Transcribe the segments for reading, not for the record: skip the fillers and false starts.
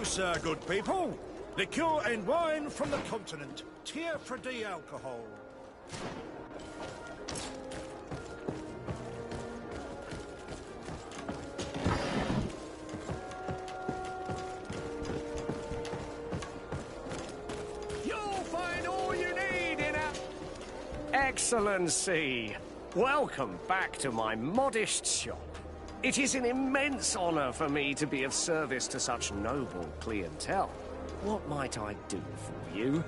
Closer, good people. Liqueur and wine from the continent. Tier for D alcohol. You'll find all you need in a... Excellency, welcome back to my modest shop. It is an immense honor for me to be of service to such noble clientele. What might I do for you?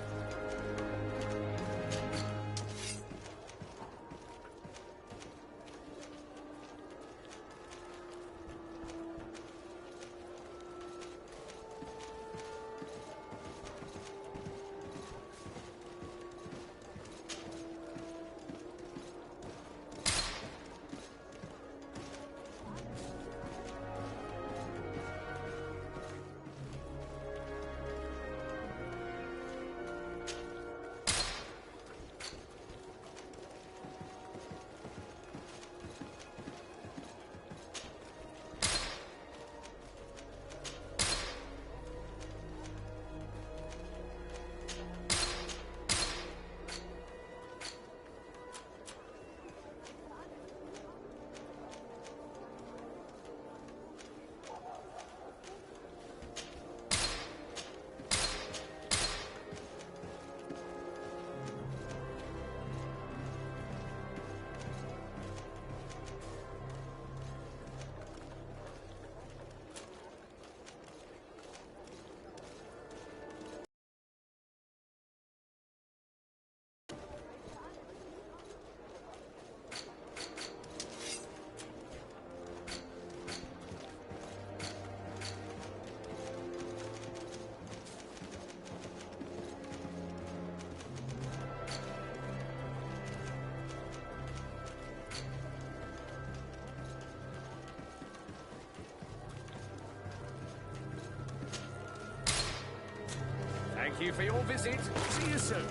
Thank you for your visit. See you soon.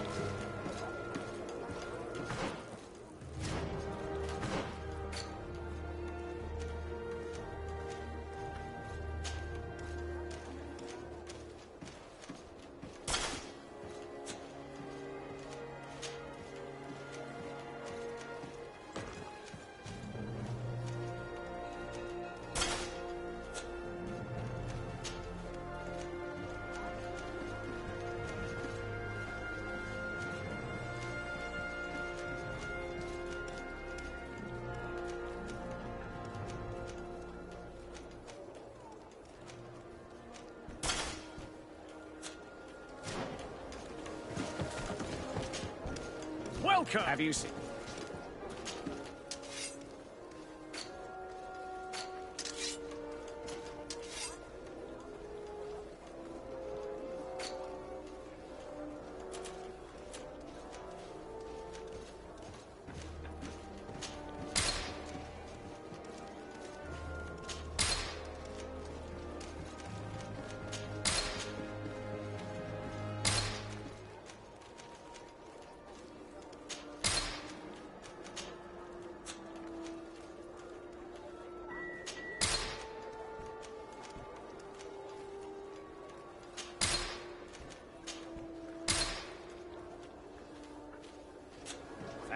Welcome! Have you seen?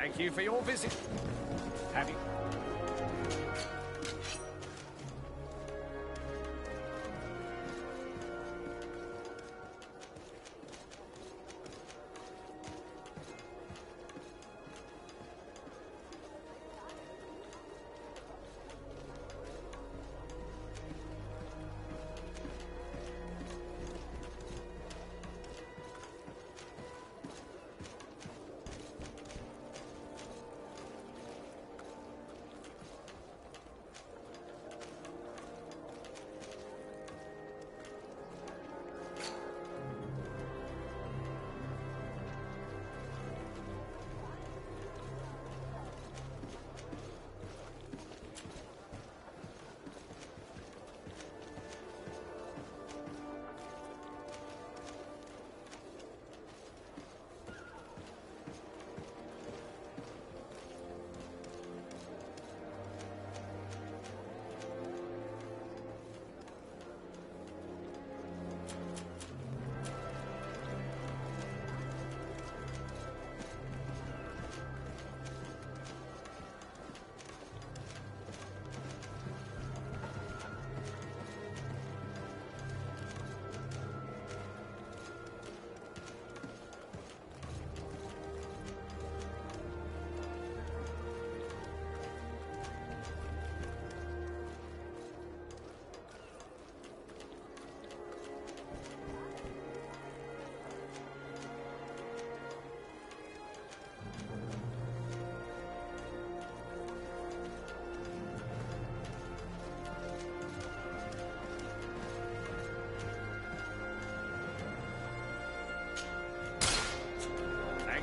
Thank you for your visit. Have you?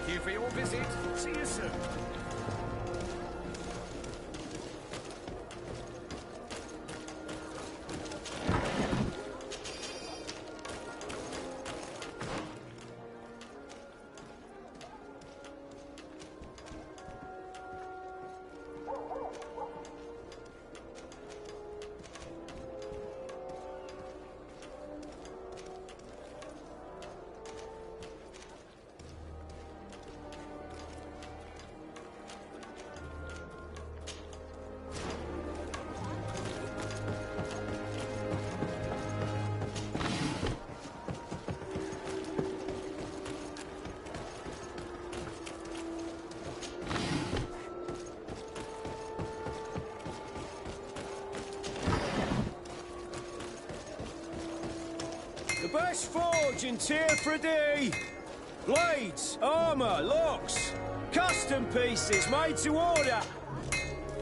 Thank you for your visit. See you soon. The best forge in Tier 3D. Blades, armour, locks, custom pieces made to order.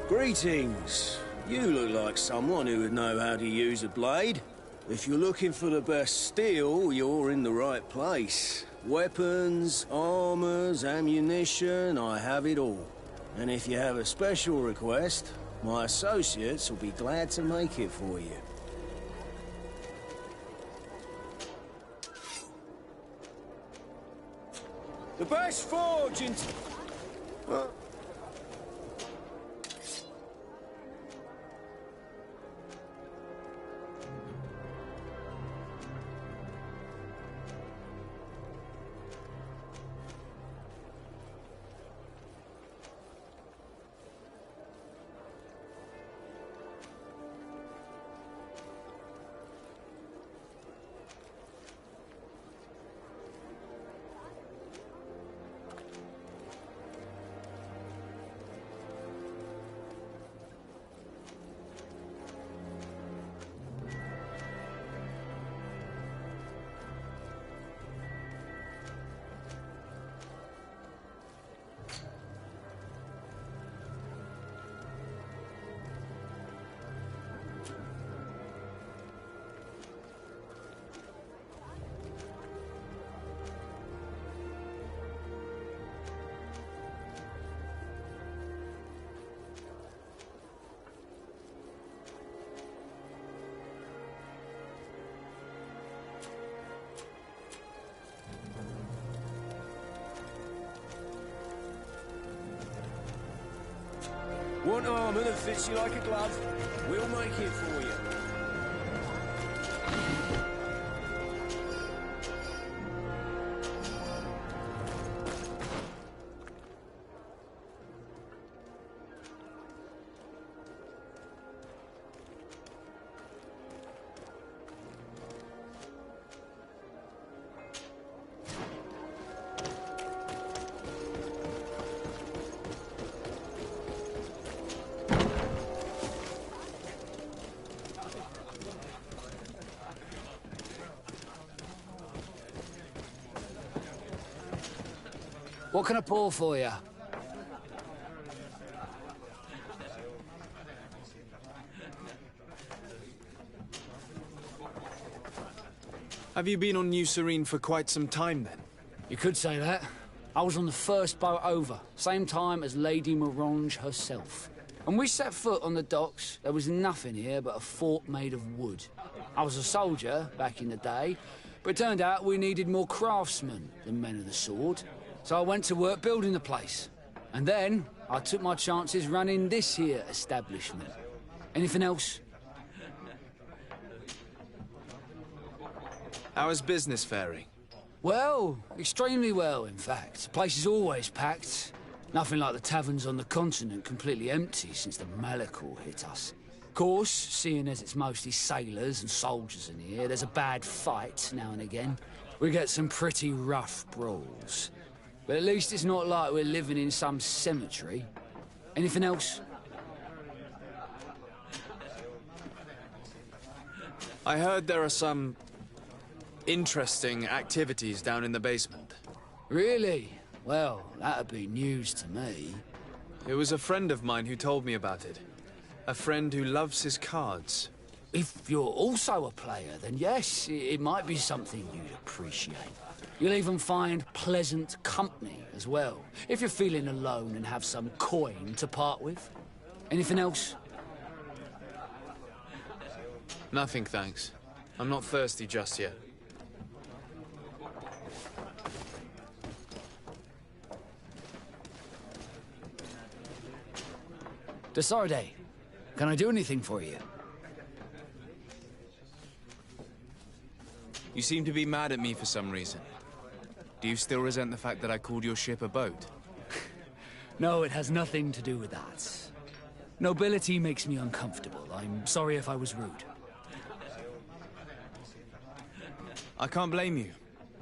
Greetings. You look like someone who would know how to use a blade. If you're looking for the best steel, you're in the right place. Weapons, armours, ammunition, I have it all. And if you have a special request, my associates will be glad to make it for you. The best forge in... Want armour that fits you like a glove? We'll make it for you. What can I pour for you? Have you been on New Serene for quite some time, then? You could say that. I was on the first boat over, same time as Lady Morange herself. When we set foot on the docks, there was nothing here but a fort made of wood. I was a soldier back in the day, but it turned out we needed more craftsmen than men of the sword. So I went to work building the place. And then I took my chances running this here establishment. Anything else? How is business faring? Well, extremely well, in fact. The place is always packed. Nothing like the taverns on the continent completely empty since the Malachor hit us. Of course, seeing as it's mostly sailors and soldiers in here, there's a bad fight now and again. We get some pretty rough brawls. But at least it's not like we're living in some cemetery. Anything else? I heard there are some interesting activities down in the basement. Really? Well, that'd be news to me. It was a friend of mine who told me about it. A friend who loves his cards. If you're also a player, then yes, it might be something you'd appreciate. You'll even find pleasant company as well, if you're feeling alone and have some coin to part with. Anything else? Nothing, thanks. I'm not thirsty just yet. Desarde, can I do anything for you? You seem to be mad at me for some reason. Do you still resent the fact that I called your ship a boat? No, it has nothing to do with that. Nobility makes me uncomfortable. I'm sorry if I was rude. I can't blame you.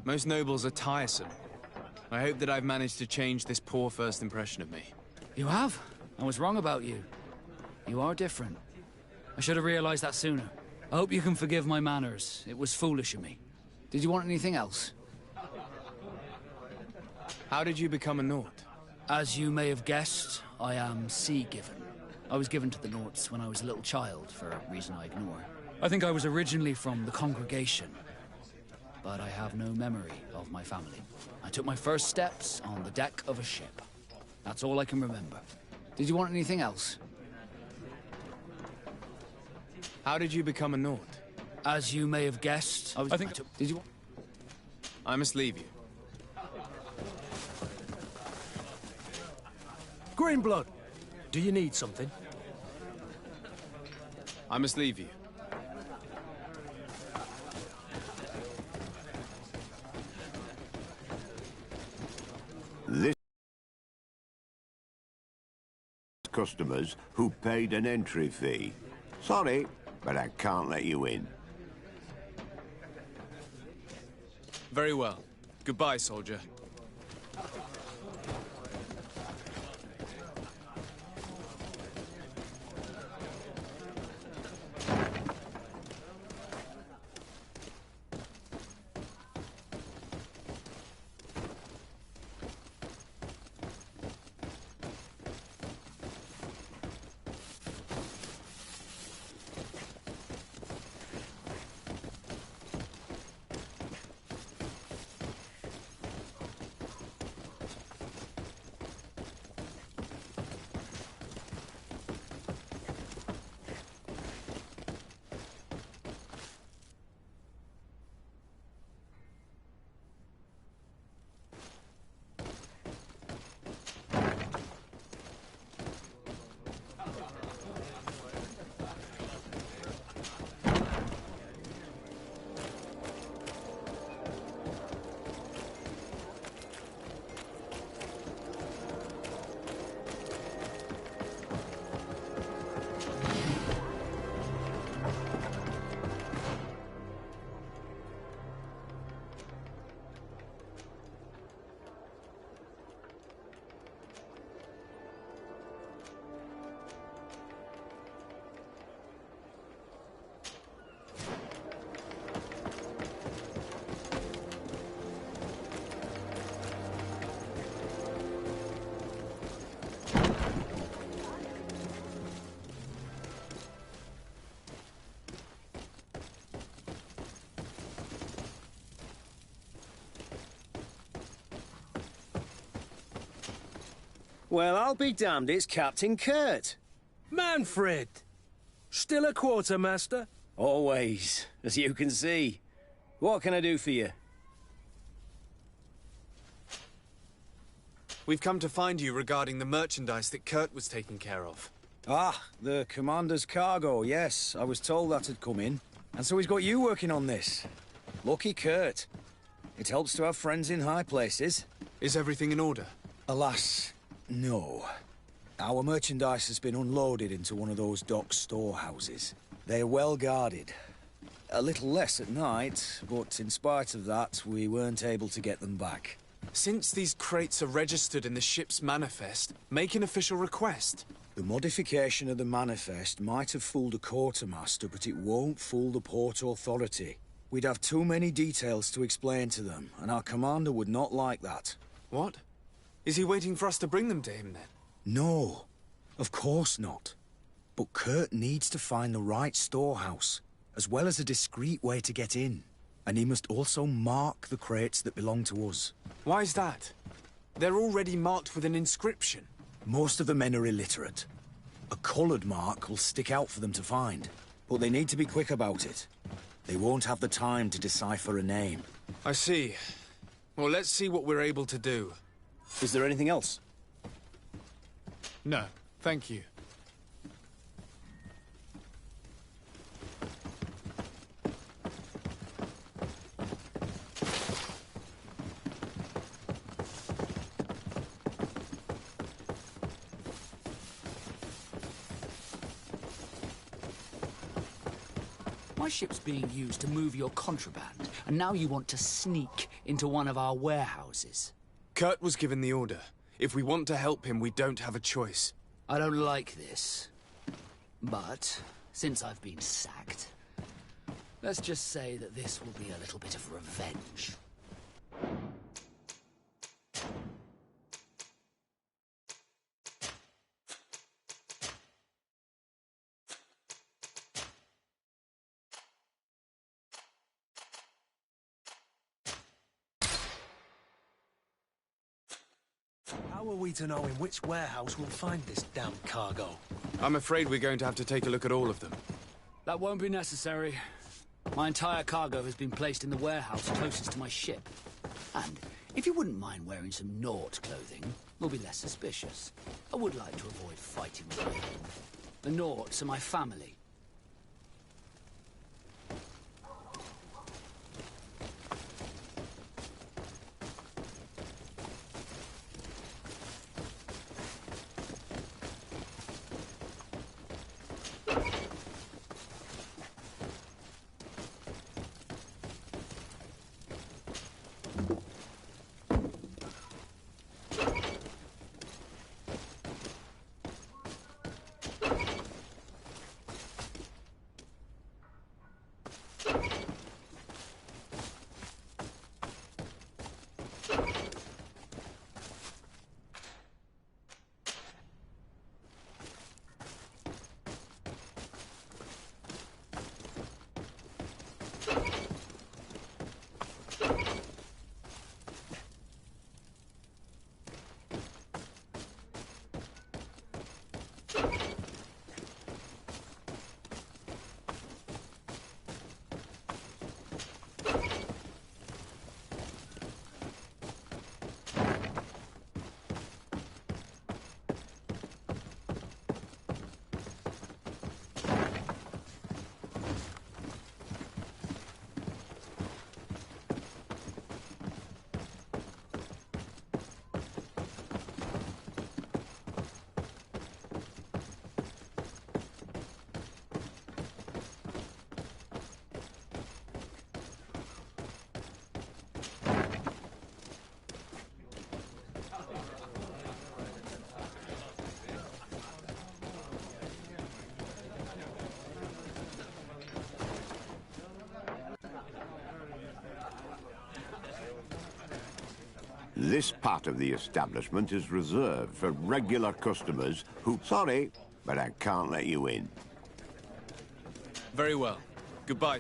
Most nobles are tiresome. I hope that I've managed to change this poor first impression of me. You have? I was wrong about you. You are different. I should have realized that sooner. I hope you can forgive my manners. It was foolish of me. Did you want anything else? How did you become a Nord? As you may have guessed, I am sea-given. I was given to the Norts when I was a little child, for a reason I ignore. I think I was originally from the congregation, but I have no memory of my family. I took my first steps on the deck of a ship. That's all I can remember. Did you want anything else? How did you become a Nord? As you may have guessed, I think. Did you? I must leave you. Greenblood, do you need something? I must leave you. This customers who paid an entry fee. Sorry, but I can't let you in. Very well. Goodbye, soldier. Well, I'll be damned, it's Captain Kurt. Manfred! Still a quartermaster? Always, as you can see. What can I do for you? We've come to find you regarding the merchandise that Kurt was taking care of. Ah, the commander's cargo, yes. I was told that had come in. And so he's got you working on this. Lucky Kurt. It helps to have friends in high places. Is everything in order? Alas, no. Our merchandise has been unloaded into one of those dock storehouses. They're well guarded. A little less at night, but in spite of that, we weren't able to get them back. Since these crates are registered in the ship's manifest, make an official request. The modification of the manifest might have fooled a quartermaster, but it won't fool the Port Authority. We'd have too many details to explain to them, and our commander would not like that. What? Is he waiting for us to bring them to him, then? No, of course not. But Kurt needs to find the right storehouse, as well as a discreet way to get in. And he must also mark the crates that belong to us. Why is that? They're already marked with an inscription. Most of the men are illiterate. A coloured mark will stick out for them to find. But they need to be quick about it. They won't have the time to decipher a name. I see. Well, let's see what we're able to do. Is there anything else? No, thank you. My ship's being used to move your contraband, and now you want to sneak into one of our warehouses. Kurt was given the order. If we want to help him, we don't have a choice. I don't like this. But, since I've been sacked, let's just say that this will be a little bit of revenge. How are we to know in which warehouse we'll find this damn cargo? I'm afraid we're going to have to take a look at all of them. That won't be necessary. My entire cargo has been placed in the warehouse closest to my ship. And if you wouldn't mind wearing some Nort clothing, we'll be less suspicious. I would like to avoid fighting with them. The Norts are my family. This part of the establishment is reserved for regular customers who... Sorry, but I can't let you in. Very well. Goodbye.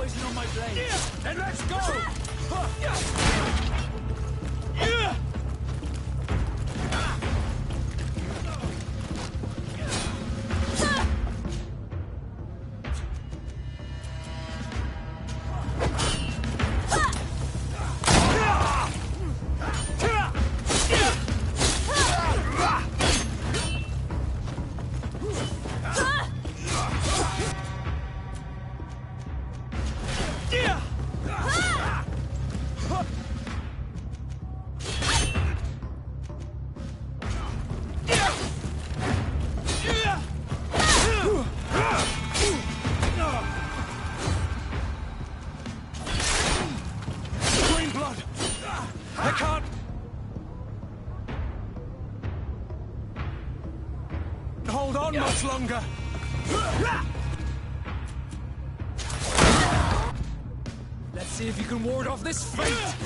poison on my blade. Then let's go! Hold on much longer. Let's see if you can ward off this fate.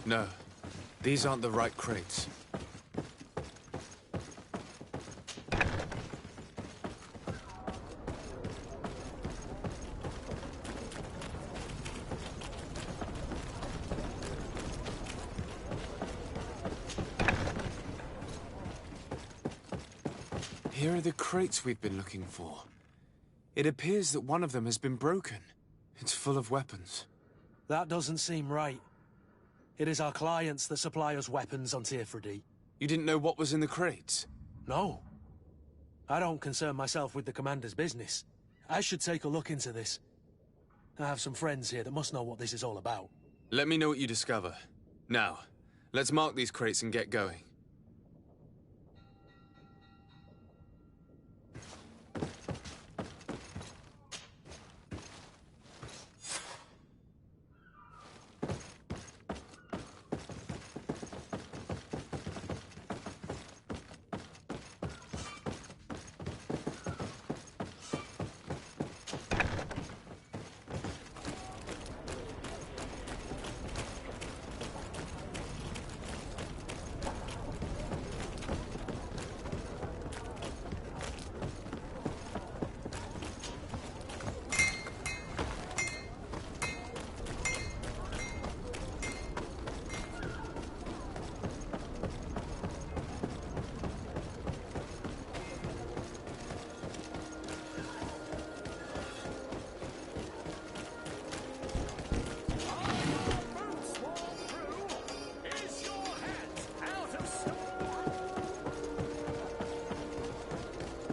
No, these aren't the right crates. Here are the crates we've been looking for. It appears that one of them has been broken. It's full of weapons. That doesn't seem right. It is our clients that supply us weapons on Tier 3D. You didn't know what was in the crates? No. I don't concern myself with the commander's business. I should take a look into this. I have some friends here that must know what this is all about. Let me know what you discover. Now, let's mark these crates and get going.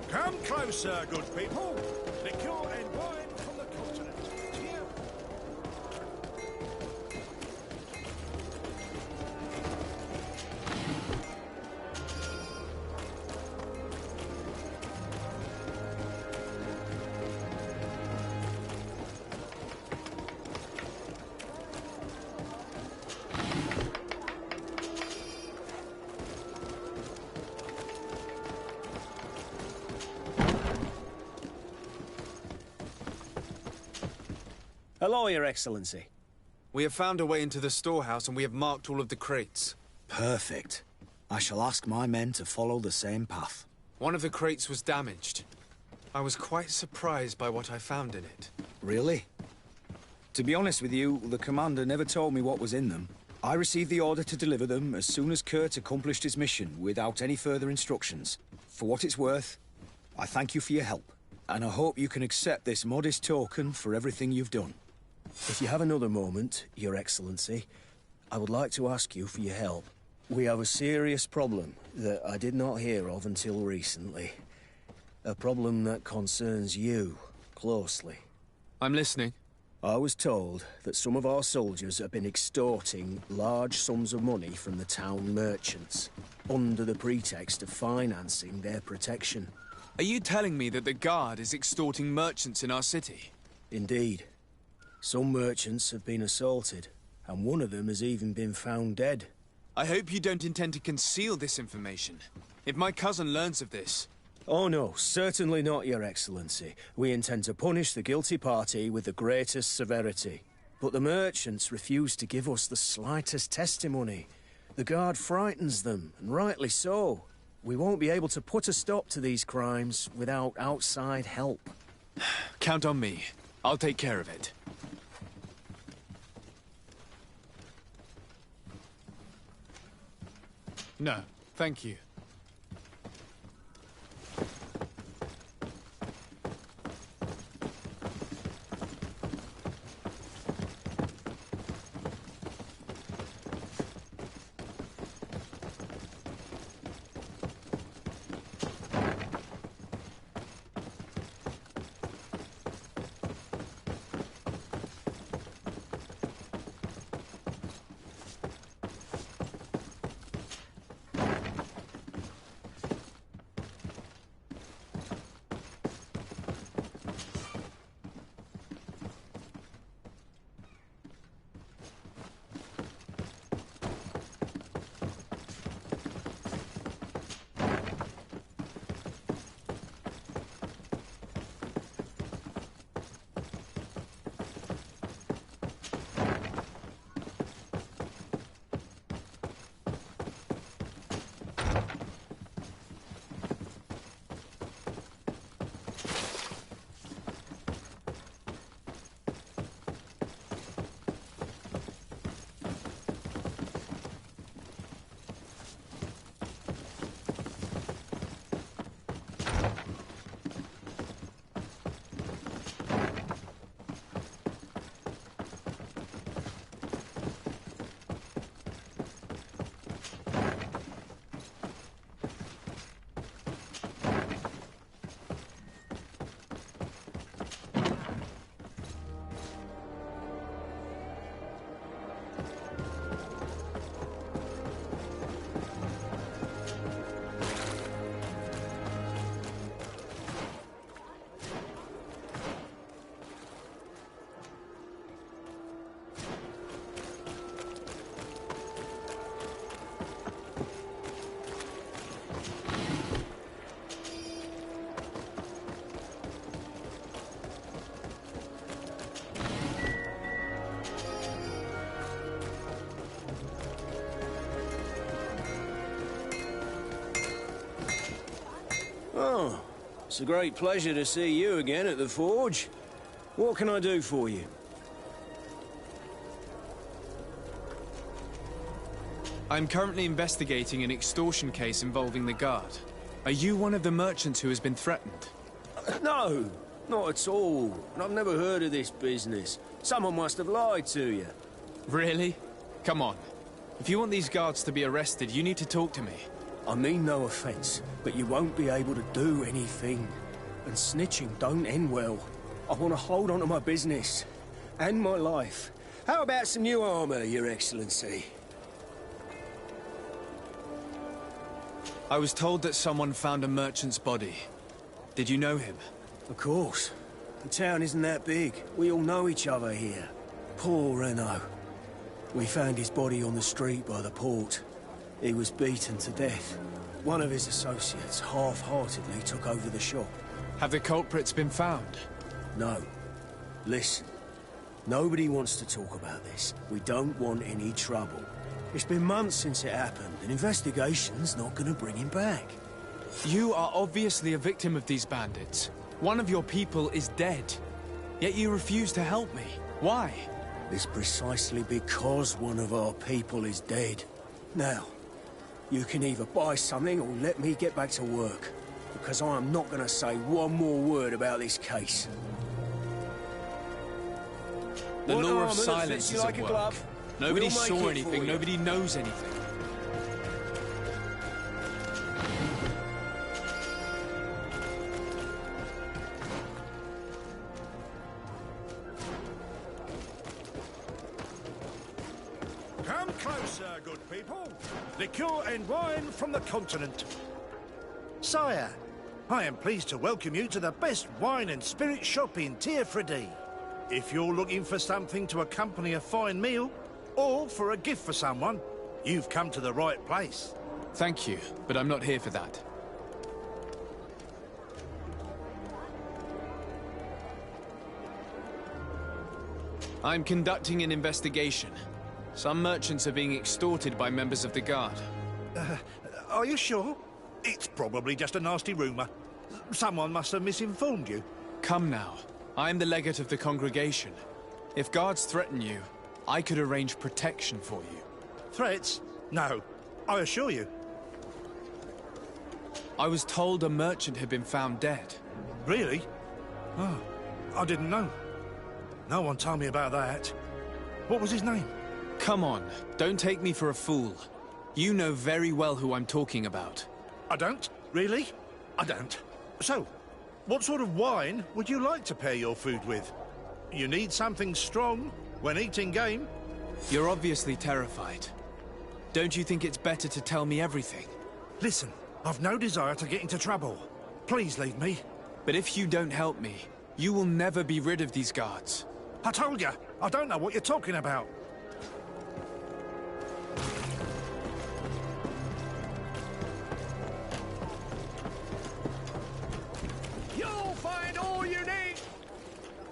Come closer, good people. Liqueur and wine from the continent. Here. Hello, Your Excellency. We have found a way into the storehouse and we have marked all of the crates. Perfect. I shall ask my men to follow the same path. One of the crates was damaged. I was quite surprised by what I found in it. Really? To be honest with you, the commander never told me what was in them. I received the order to deliver them as soon as Kurt accomplished his mission, without any further instructions. For what it's worth, I thank you for your help, and I hope you can accept this modest token for everything you've done. If you have another moment, Your Excellency, I would like to ask you for your help. We have a serious problem that I did not hear of until recently. A problem that concerns you closely. I'm listening. I was told that some of our soldiers have been extorting large sums of money from the town merchants, under the pretext of financing their protection. Are you telling me that the Guard is extorting merchants in our city? Indeed. Some merchants have been assaulted, and one of them has even been found dead. I hope you don't intend to conceal this information. If my cousin learns of this... Oh no, certainly not, Your Excellency. We intend to punish the guilty party with the greatest severity. But the merchants refuse to give us the slightest testimony. The Guard frightens them, and rightly so. We won't be able to put a stop to these crimes without outside help. Count on me. I'll take care of it. No, thank you. Oh, it's a great pleasure to see you again at the Forge. What can I do for you? I'm currently investigating an extortion case involving the Guard. Are you one of the merchants who has been threatened? No, not at all. I've never heard of this business. Someone must have lied to you. Really? Come on. If you want these guards to be arrested, you need to talk to me. I mean no offense, but you won't be able to do anything. And snitching don't end well. I want to hold on to my business. And my life. How about some new armor, Your Excellency? I was told that someone found a merchant's body. Did you know him? Of course. The town isn't that big. We all know each other here. Poor Renault. We found his body on the street by the port. He was beaten to death. One of his associates half-heartedly took over the shop. Have the culprits been found? No. Listen. Nobody wants to talk about this. We don't want any trouble. It's been months since it happened. An investigation's not gonna bring him back. You are obviously a victim of these bandits. One of your people is dead. Yet you refuse to help me. Why? It's precisely because one of our people is dead. Now, you can either buy something or let me get back to work. Because I am not gonna say one more word about this case. The What law armor of that silence fits you is like at a work. glove? Nobody We'll make saw it anything, for you. nobody knows anything. Come closer, good people. Liqueur and wine from the continent. Sire, I am pleased to welcome you to the best wine and spirit shop in Tier-Fredee. If you're looking for something to accompany a fine meal, or for a gift for someone, you've come to the right place. Thank you, but I'm not here for that. I'm conducting an investigation. Some merchants are being extorted by members of the Guard. Are you sure? It's probably just a nasty rumor. Someone must have misinformed you. Come now. I am the legate of the congregation. If guards threaten you, I could arrange protection for you. Threats? No, I assure you. I was told a merchant had been found dead. Really? Oh, I didn't know. No one told me about that. What was his name? Come on, don't take me for a fool. You know very well who I'm talking about. I don't? Really? I don't. So, what sort of wine would you like to pair your food with? You need something strong when eating game? You're obviously terrified. Don't you think it's better to tell me everything? Listen, I've no desire to get into trouble. Please leave me. But if you don't help me, you will never be rid of these guards. I told you, I don't know what you're talking about. You'll find all you need.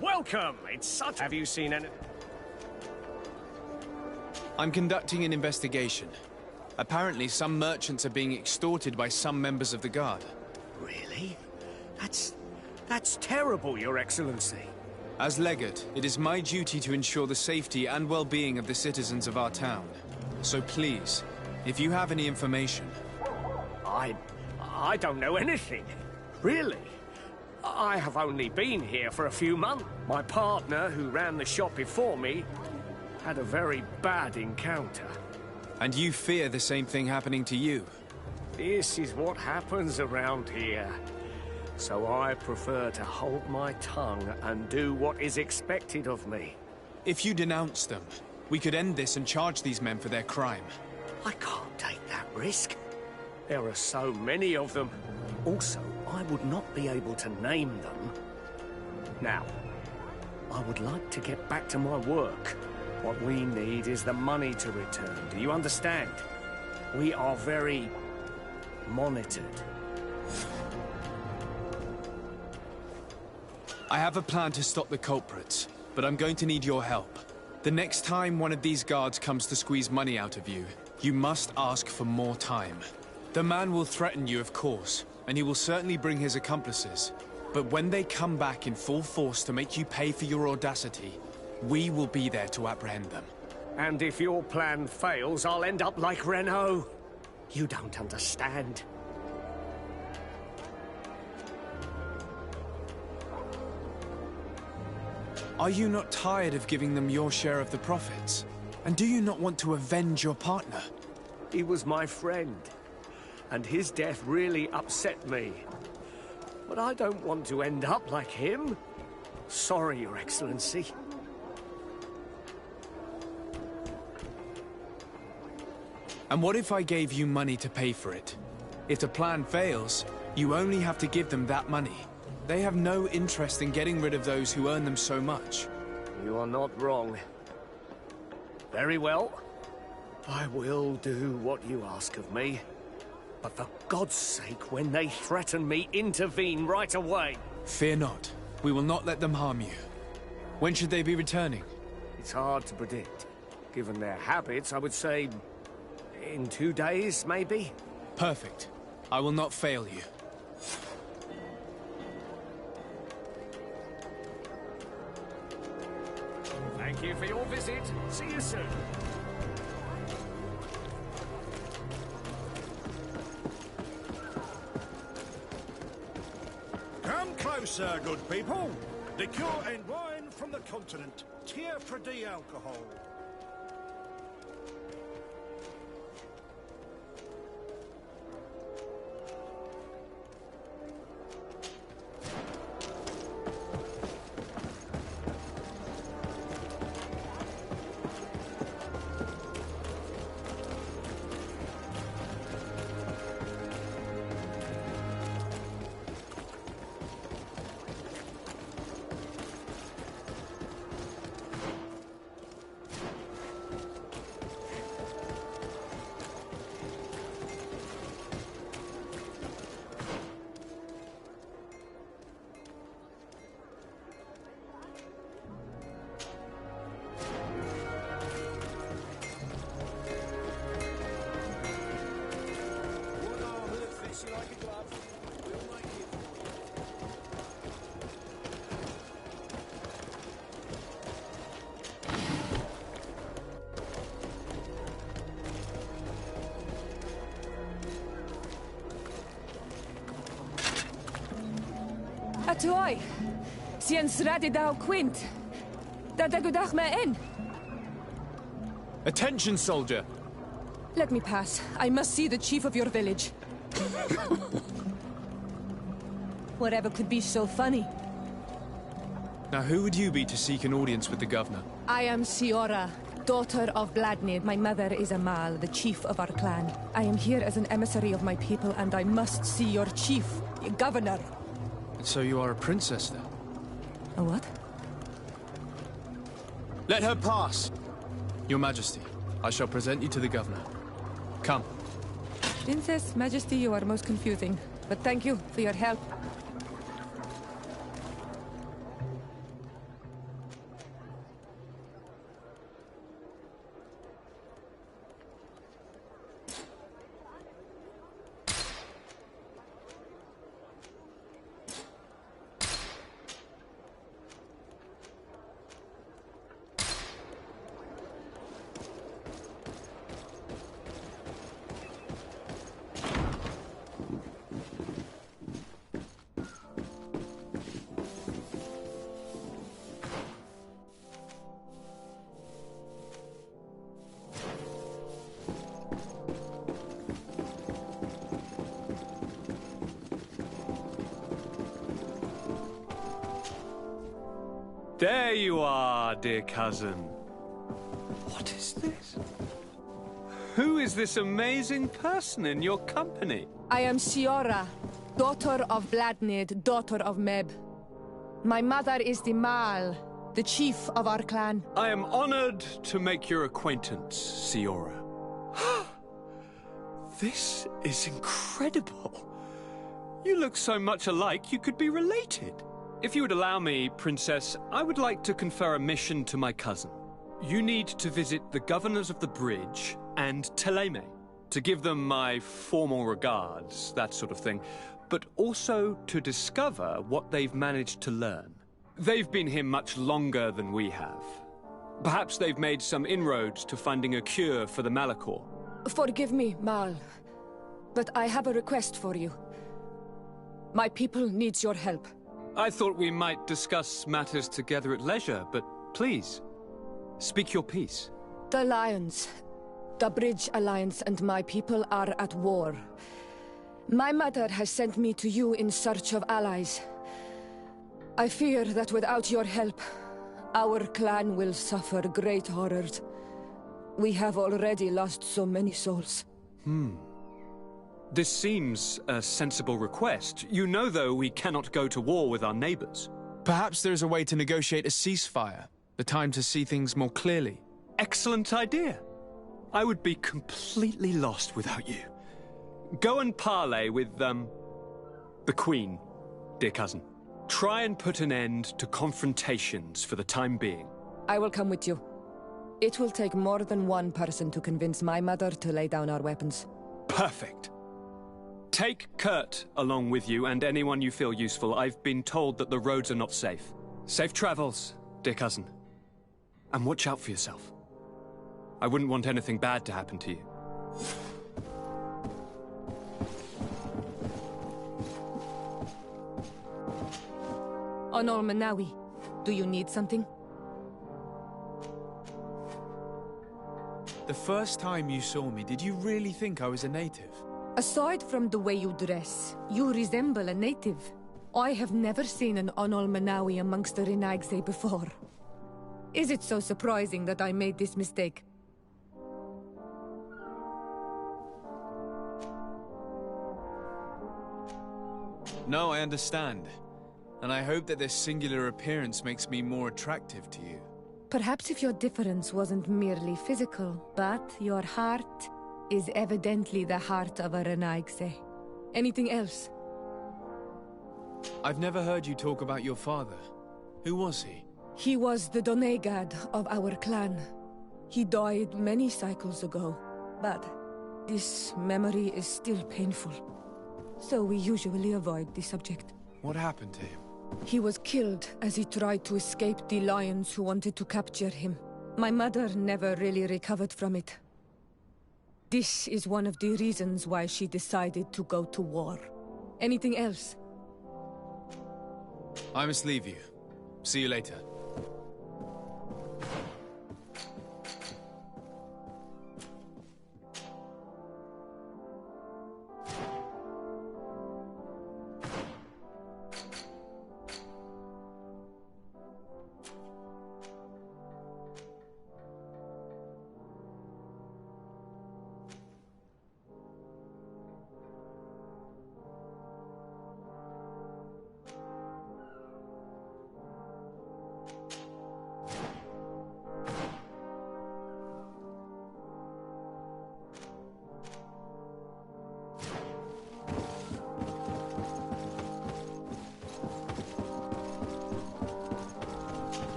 Welcome. It's such... Have you seen any... I'm conducting an investigation. Apparently, some merchants are being extorted by some members of the Guard. Really? That's terrible, Your Excellency. As legate, it is my duty to ensure the safety and well-being of the citizens of our town. So please, if you have any information... I don't know anything. Really? I have only been here for a few months. My partner, who ran the shop before me, had a very bad encounter. And you fear the same thing happening to you? This is what happens around here. So I prefer to hold my tongue and do what is expected of me. If you denounce them, we could end this and charge these men for their crime. I can't take that risk. There are so many of them. Also, I would not be able to name them. Now, I would like to get back to my work. What we need is the money to return. Do you understand? We are very monitored. I have a plan to stop the culprits, but I'm going to need your help. The next time one of these guards comes to squeeze money out of you, you must ask for more time. The man will threaten you, of course, and he will certainly bring his accomplices. But when they come back in full force to make you pay for your audacity, we will be there to apprehend them. And if your plan fails, I'll end up like Renault. You don't understand. Are you not tired of giving them your share of the profits? And do you not want to avenge your partner? He was my friend, and his death really upset me. But I don't want to end up like him. Sorry, Your Excellency. And what if I gave you money to pay for it? If the plan fails, you only have to give them that money. They have no interest in getting rid of those who earn them so much. You are not wrong. Very well. I will do what you ask of me. But for God's sake, when they threaten me, intervene right away. Fear not. We will not let them harm you. When should they be returning? It's hard to predict. Given their habits, I would say in 2 days, maybe? Perfect. I will not fail you. Thank you for your visit. See you soon. Come closer, good people. Liqueur and wine from the continent. Tier for D alcohol. Atuai, Sien sradi dau quint. Da dagudach me in. Attention, soldier! Let me pass. I must see the chief of your village. Whatever could be so funny? Now, who would you be to seek an audience with the governor? I am Siora, daughter of Vladnid. My mother is Amal, the chief of our clan. I am here as an emissary of my people, and I must see your chief, your governor. And so you are a princess, then? A what? Let her pass! Your Majesty, I shall present you to the governor. Come. Princess, Majesty, you are most confusing. But thank you for your help. There you are, dear cousin. What is this? Who is this amazing person in your company? I am Siora, daughter of Vladnid, daughter of Meb. My mother is the Mal, the chief of our clan. I am honored to make your acquaintance, Siora. This is incredible. You look so much alike you could be related. If you would allow me, Princess, I would like to confer a mission to my cousin. You need to visit the governors of the bridge and Teleme, to give them my formal regards, that sort of thing, but also to discover what they've managed to learn. They've been here much longer than we have. Perhaps they've made some inroads to finding a cure for the Malachor. Forgive me, Mal, but I have a request for you. My people needs your help. I thought we might discuss matters together at leisure, but please, speak your piece. The Lions, the Bridge Alliance and my people are at war. My mother has sent me to you in search of allies. I fear that without your help, our clan will suffer great horrors. We have already lost so many souls. This seems a sensible request. You know, though, we cannot go to war with our neighbors. Perhaps there is a way to negotiate a ceasefire. The time to see things more clearly. Excellent idea. I would be completely lost without you. Go and parley with, the Queen, dear cousin. Try and put an end to confrontations for the time being. I will come with you. It will take more than one person to convince my mother to lay down our weapons. Perfect. Take Kurt along with you and anyone you feel useful. I've been told that the roads are not safe. Safe travels, dear cousin. And watch out for yourself. I wouldn't want anything bad to happen to you. Onol Manawi, do you need something? The first time you saw me, did you really think I was a native? Aside from the way you dress, you resemble a native. I have never seen an Onol Manawi amongst the Renaigse before. Is it so surprising that I made this mistake? No, I understand. And I hope that this singular appearance makes me more attractive to you. Perhaps if your difference wasn't merely physical, but your heart is evidently the heart of a Renaigse. Anything else? I've never heard you talk about your father. Who was he? He was the Donegad of our clan. He died many cycles ago, but this memory is still painful. So we usually avoid the subject. What happened to him? He was killed as he tried to escape the lions who wanted to capture him. My mother never really recovered from it. This is one of the reasons why she decided to go to war. Anything else? I must leave you. See you later.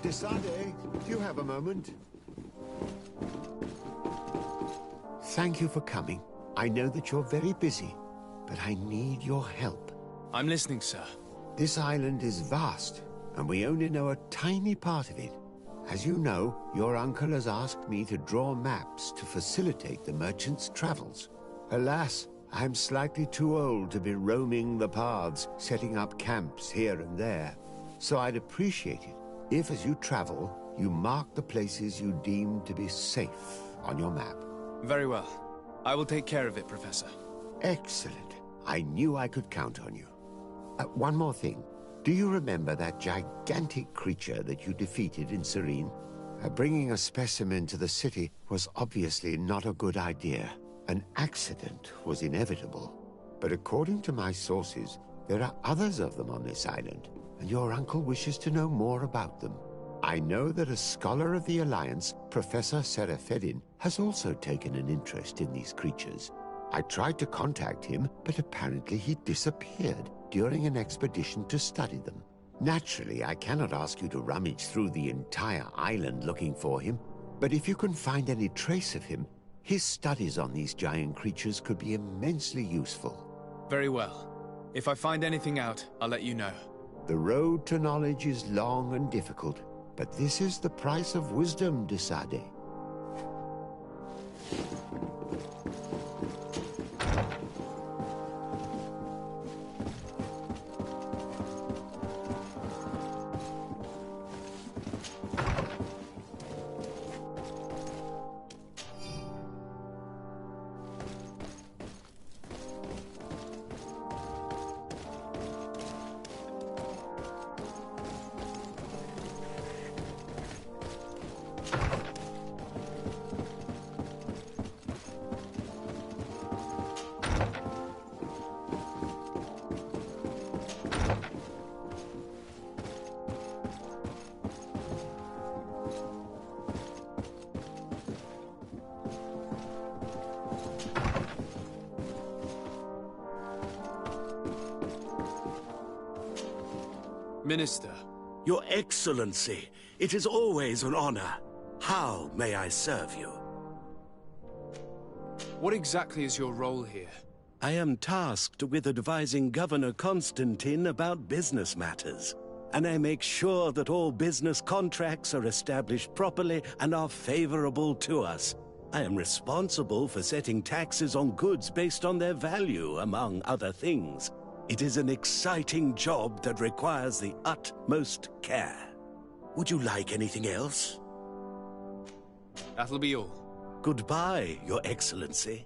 Desade, do you have a moment? Thank you for coming. I know that you're very busy, but I need your help. I'm listening, sir. This island is vast, and we only know a tiny part of it. As you know, your uncle has asked me to draw maps to facilitate the merchant's travels. Alas, I'm slightly too old to be roaming the paths, setting up camps here and there. So I'd appreciate it if, as you travel, you mark the places you deem to be safe on your map. Very well. I will take care of it, Professor. Excellent. I knew I could count on you. One more thing. Do you remember that gigantic creature that you defeated in Serene? Bringing a specimen to the city was obviously not a good idea. An accident was inevitable. But according to my sources, there are others of them on this island, and your uncle wishes to know more about them. I know that a scholar of the Alliance, Professor Serafedin, has also taken an interest in these creatures. I tried to contact him, but apparently he disappeared during an expedition to study them. Naturally, I cannot ask you to rummage through the entire island looking for him, but if you can find any trace of him, his studies on these giant creatures could be immensely useful. Very well. If I find anything out, I'll let you know. The road to knowledge is long and difficult, but this is the price of wisdom, Desade. Minister. Your Excellency, it is always an honor. How may I serve you? What exactly is your role here? I am tasked with advising Governor Constantine about business matters, and I make sure that all business contracts are established properly and are favorable to us. I am responsible for setting taxes on goods based on their value, among other things. It is an exciting job that requires the utmost care. Would you like anything else? That'll be all. Goodbye, Your Excellency.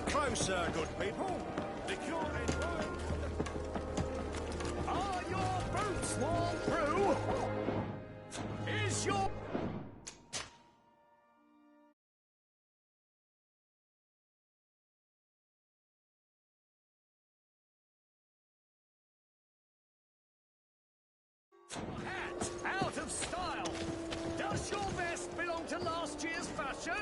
closer, good people. Liqueur and wine from the... Are your boots worn through? Is your... hat out of style? Does your vest belong to last year's fashion?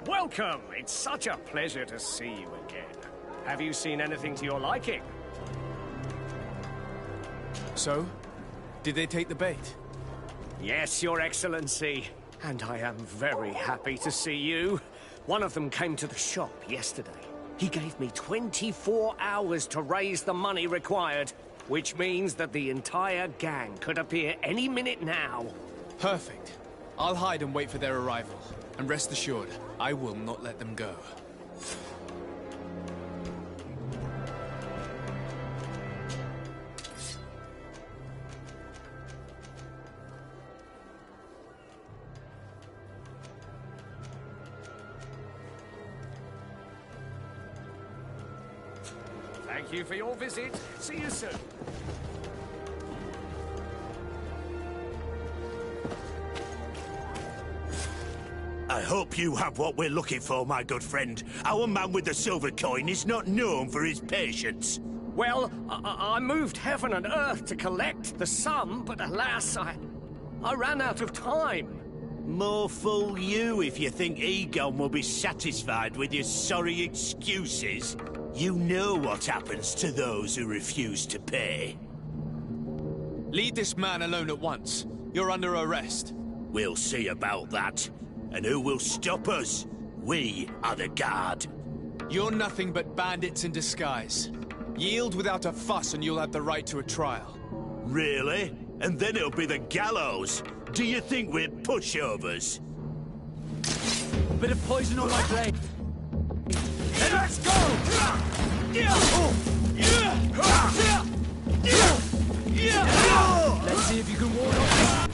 Welcome! It's such a pleasure to see you again. Have you seen anything to your liking? So? Did they take the bait? Yes, Your Excellency. And I am very happy to see you. One of them came to the shop yesterday. He gave me 24 hours to raise the money required, which means that the entire gang could appear any minute now. Perfect. I'll hide and wait for their arrival. And rest assured, I will not let them go. Thank you for your visit. See you soon. I hope you have what we're looking for, my good friend. Our man with the silver coin is not known for his patience. Well, I moved heaven and earth to collect the sum, but alas, I ran out of time. More fool you if you think Egon will be satisfied with your sorry excuses. You know what happens to those who refuse to pay. Leave this man alone at once. You're under arrest. We'll see about that. And who will stop us? We are the guard. You're nothing but bandits in disguise. Yield without a fuss and you'll have the right to a trial. Really? And then it'll be the gallows. Do you think we're pushovers? A bit of poison on my blade. Let's go! Let's see if you can ward off.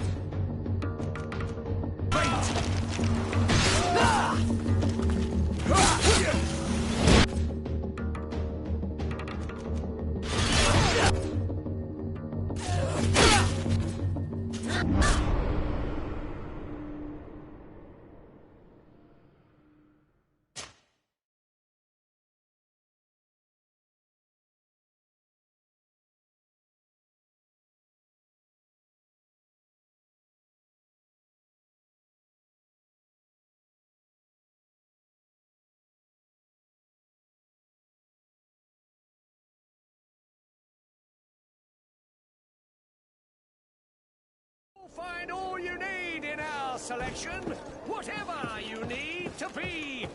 Find all you need in our selection, whatever you need to be.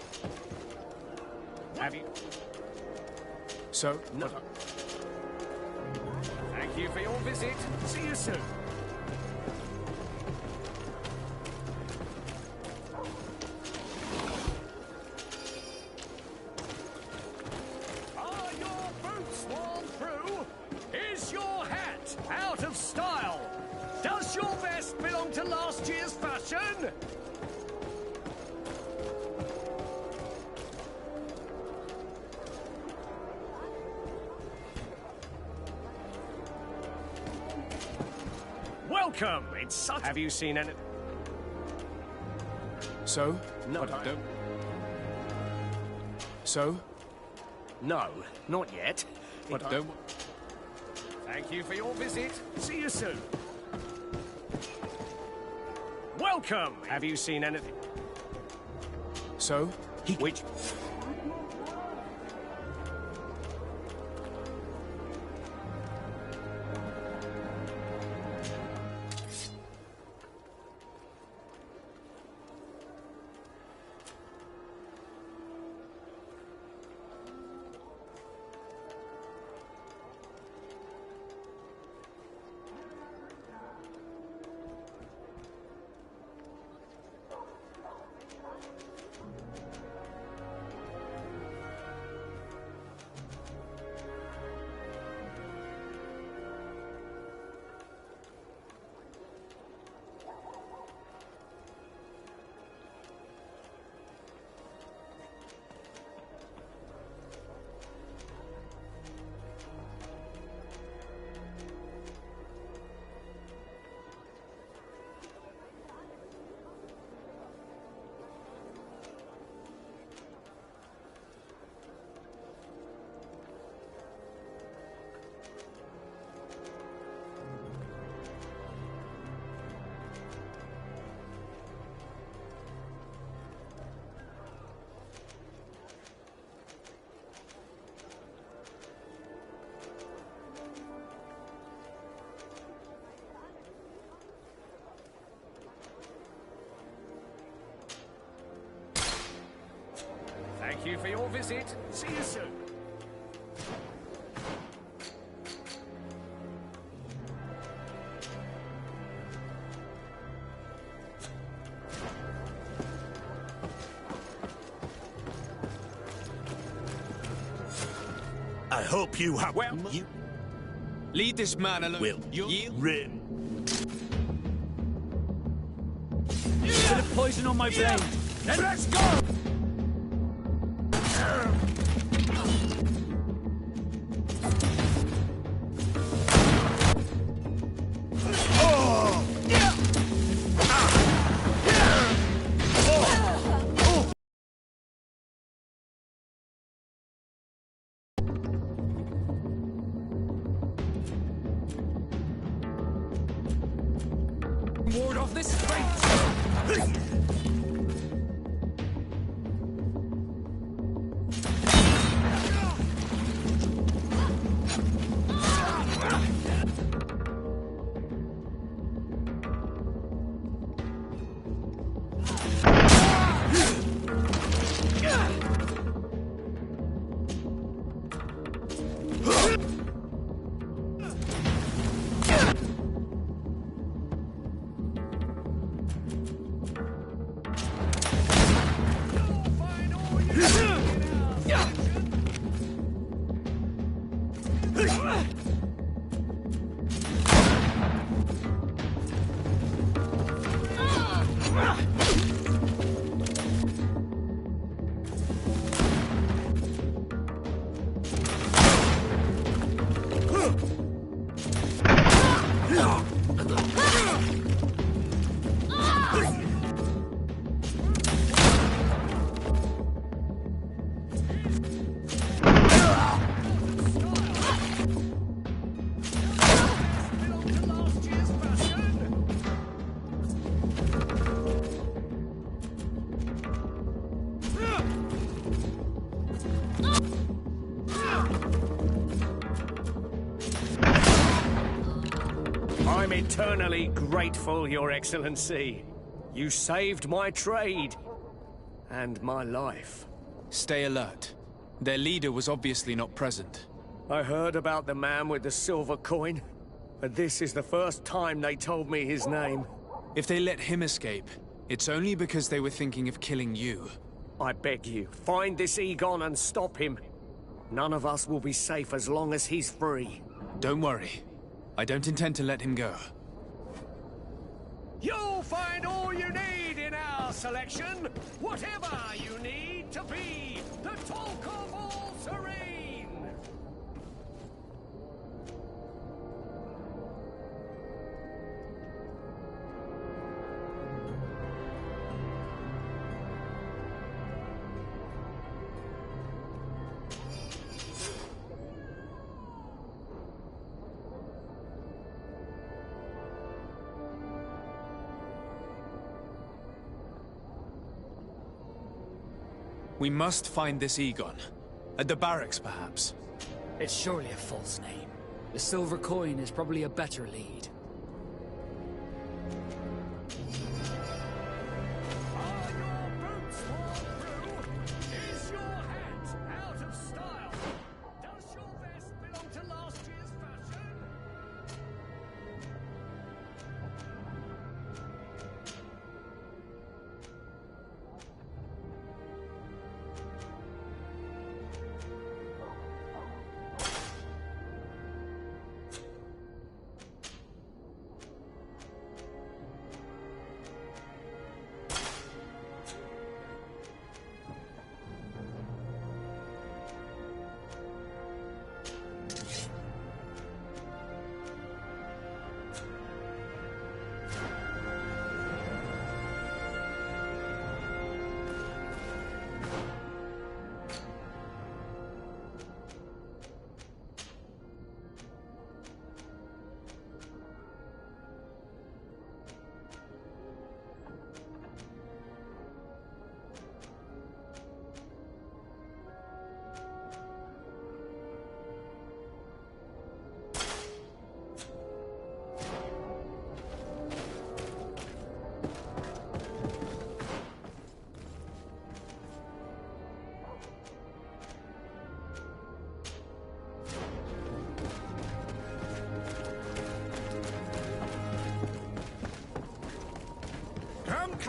Have you? So? No. Thank you for your visit. See you soon. Are your boots worn through? Is your hat out of style? Does your vest belong to last year's fashion? Welcome! It's such... Have you seen any... So? No, But I don't... So? No, not yet. But don't... Thank you for your visit. See you soon. Welcome! Have you seen anything? So? Which... you for your visit. See you soon. I hope you have... Well, you leave this man alone. will rip. Bit of poison on my brain. Then let's go! Ward off this fate! I'm eternally grateful, Your Excellency. You saved my trade. And my life. Stay alert. Their leader was obviously not present. I heard about the man with the silver coin, but this is the first time they told me his name. If they let him escape, it's only because they were thinking of killing you. I beg you, find this Egon and stop him. None of us will be safe as long as he's free. Don't worry. I don't intend to let him go. You'll find all you need in our selection. Whatever you need to be the talk of all Serene. We must find this Egon. At the barracks, perhaps. It's surely a false name. The silver coin is probably a better lead. Are your boots worn through? Is your hat out of style? Does your vest belong to last year's fashion?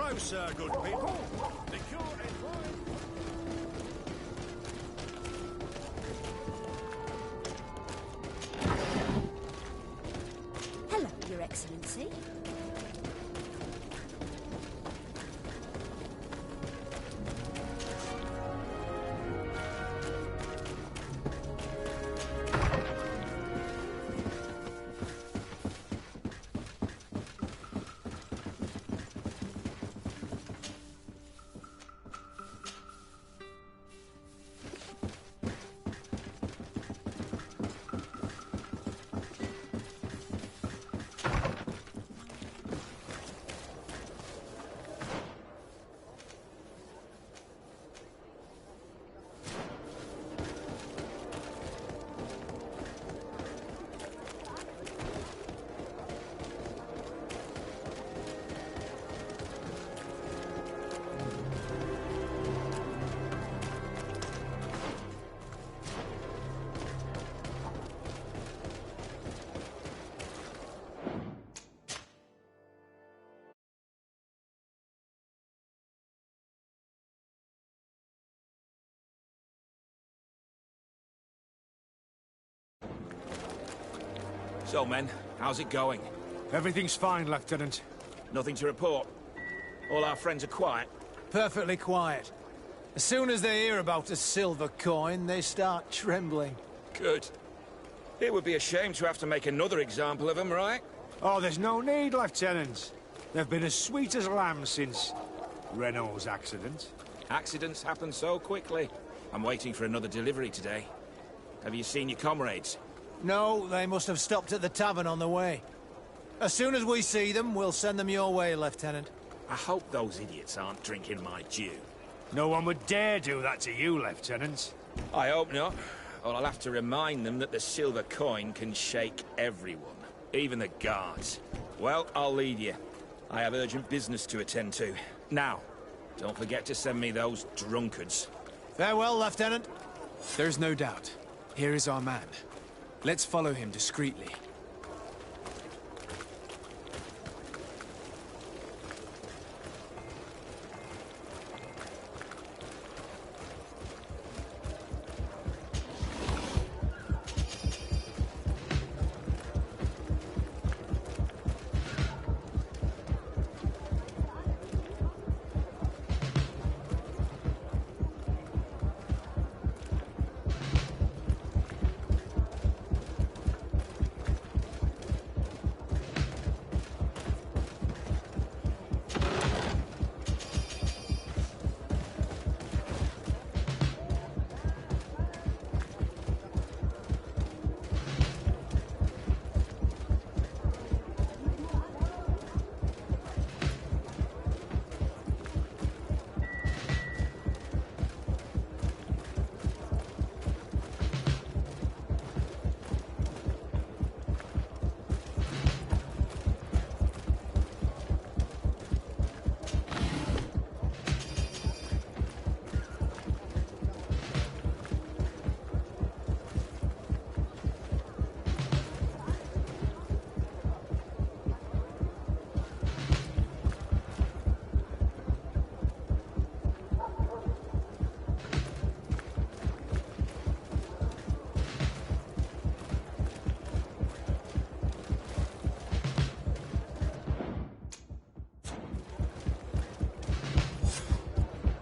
closer, good people. Liqueur and wine... Hello, Your Excellency. So, men, how's it going? Everything's fine, Lieutenant. Nothing to report. All our friends are quiet. Perfectly quiet. As soon as they hear about a silver coin, they start trembling. Good. It would be a shame to have to make another example of them, right? Oh, there's no need, Lieutenant. They've been as sweet as lambs since... Renault's accident. Accidents happen so quickly. I'm waiting for another delivery today. Have you seen your comrades? No, they must have stopped at the tavern on the way. As soon as we see them, we'll send them your way, Lieutenant. I hope those idiots aren't drinking my dew. No one would dare do that to you, Lieutenant. I hope not. Or I'll have to remind them that the silver coin can shake everyone, even the guards. Well, I'll leave you. I have urgent business to attend to. Now, don't forget to send me those drunkards. Farewell, Lieutenant. There's no doubt. Here is our man. Let's follow him discreetly.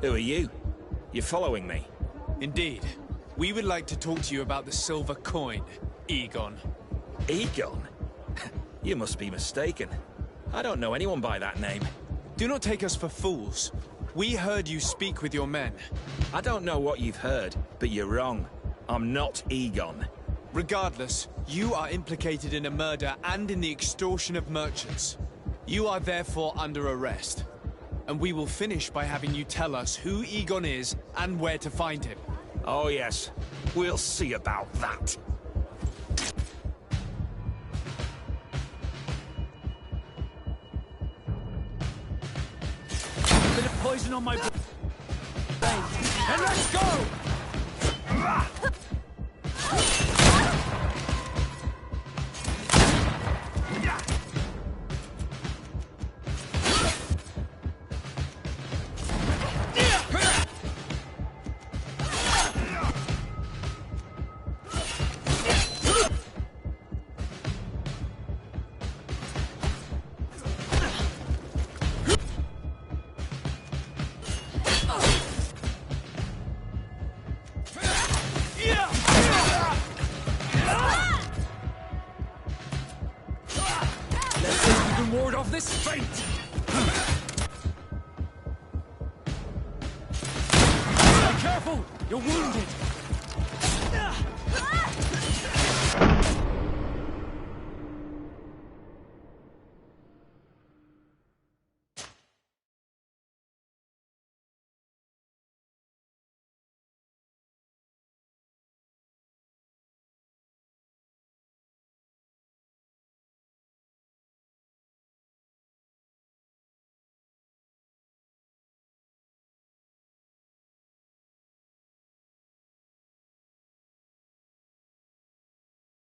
Who are you? You're following me? Indeed. We would like to talk to you about the silver coin, Egon. Egon? You must be mistaken. I don't know anyone by that name. Do not take us for fools. We heard you speak with your men. I don't know what you've heard, but you're wrong. I'm not Egon. Regardless, you are implicated in a murder and in the extortion of merchants. You are therefore under arrest. And we will finish by having you tell us who Egon is and where to find him. Oh yes, we'll see about that. Bit of poison on my brain. And let's go! ward off this fate! Be careful! You're wounded!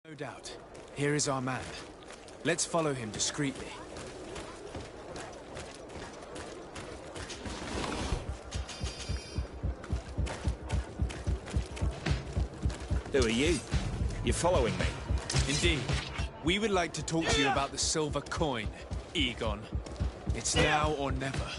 No doubt. Here is our man. Let's follow him discreetly. Who are you? You're following me? Indeed. We would like to talk to you about the silver coin, Egon. It's now or never.